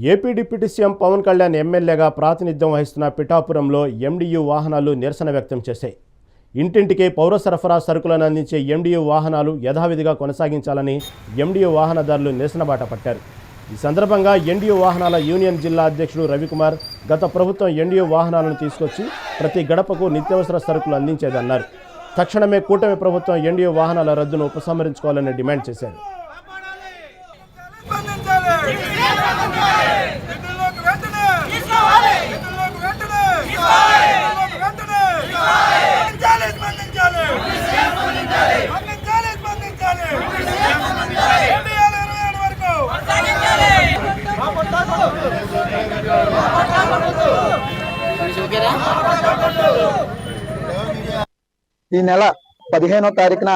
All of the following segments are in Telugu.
AP deputy CM Pawan Kalyan ఎమ్మెల్యేగా ప్రాతినిధ్యం వహిస్తున్న పిఠాపురంలో ఎండియు వాహనాలు నిరసన వ్యక్తం చేశాయి. ఇంటింటికి పౌర సరఫరా సరుకులను అందించే ఎండియు వాహనాలు యథావిధిగా కొనసాగించాలని ఎండియు వాహనదారులు నిరసన బాట పట్టారు. ఈ సందర్భంగా ఎండియు వాహనాల యూనియన్ జిల్లా అధ్యక్షుడు రవికుమార్ గత ప్రభుత్వం ఎండియు వాహనాలను తీసుకొచ్చి ప్రతి గడపకు నిత్యావసర సరుకులు అందించేదన్నారు. తక్షణమే కూటమి ప్రభుత్వం ఎండియు వాహనాల రద్దును ఉపసంహరించుకోవాలని డిమాండ్ చేశారు. ఈ నెల 15వ తారీఖున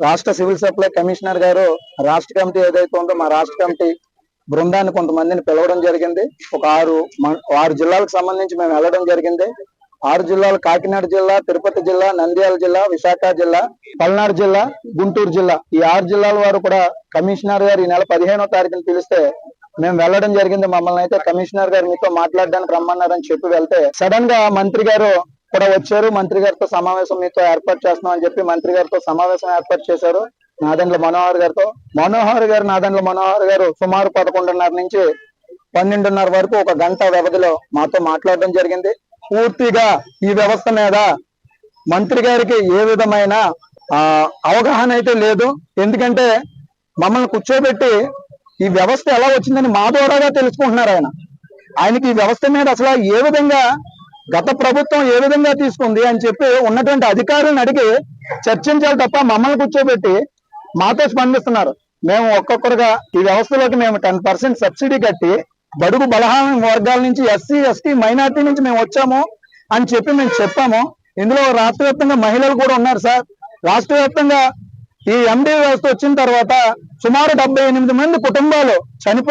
రాష్ట్ర సివిల్ సప్లై కమిషనర్ గారు రాష్ట్ర కమిటీ ఏదైతే ఉందో మా రాష్ట్ర కమిటీ బృందాన్ని కొంతమందిని పిలవడం జరిగింది. ఒక ఆరు జిల్లాలకు సంబంధించి మేము వెళ్ళడం జరిగింది. 6 జిల్లాలు కాకినాడ జిల్లా, తిరుపతి జిల్లా, నంద్యాల జిల్లా, విశాఖ జిల్లా, పల్నాడు జిల్లా, గుంటూరు జిల్లా, ఈ 6 జిల్లాల వారు కూడా కమిషనర్ గారు ఈ నెల 15వ తారీఖున పిలిస్తే మేము వెళ్ళడం జరిగింది. మమ్మల్ని అయితే కమిషనర్ గారు మీతో మాట్లాడడానికి రమ్మన్నారని చెప్పి వెళ్తే సడన్ గా మంత్రి గారు కూడా వచ్చారు. మంత్రి గారితో సమావేశం మీతో ఏర్పాటు చేస్తున్నాం అని చెప్పి మంత్రి గారితో సమావేశం ఏర్పాటు చేశారు. నాదెండ్ల మనోహర్ గారు సుమారు 11:30 నుంచి 12:30 వరకు ఒక గంట వ్యవధిలో మాతో మాట్లాడడం జరిగింది. పూర్తిగా ఈ వ్యవస్థ మీద మంత్రి గారికి ఏ విధమైన అవగాహన అయితే లేదు. ఎందుకంటే మమ్మల్ని కూర్చోబెట్టి ఈ వ్యవస్థ ఎలా వచ్చిందని మా ద్వారాగా తెలుసుకుంటున్నారు. ఆయనకి ఈ వ్యవస్థ మీద అసలు ఏ విధంగా గత ప్రభుత్వం ఏ విధంగా తీసుకుంది అని చెప్పి ఉన్నటువంటి అధికారులను అడిగి చర్చించాలి తప్ప మమ్మల్ని కూర్చోబెట్టి మాతో స్పందిస్తున్నారు. మేము ఒక్కొక్కరుగా ఈ వ్యవస్థలోకి మేము 10% సబ్సిడీ కట్టి బడుగు బలహీన వర్గాల నుంచి ఎస్సీ, ఎస్టీ, మైనార్టీ నుంచి మేము వచ్చాము అని చెప్పి మేము చెప్పాము. ఇందులో రాష్ట్ర వ్యాప్తంగా మహిళలు కూడా ఉన్నారు సార్. రాష్ట్ర వ్యాప్తంగా ఈ ఎండి వ్యవస్థ వచ్చిన తర్వాత సుమారు 78 మంది కుటుంబాలు చనిపోయి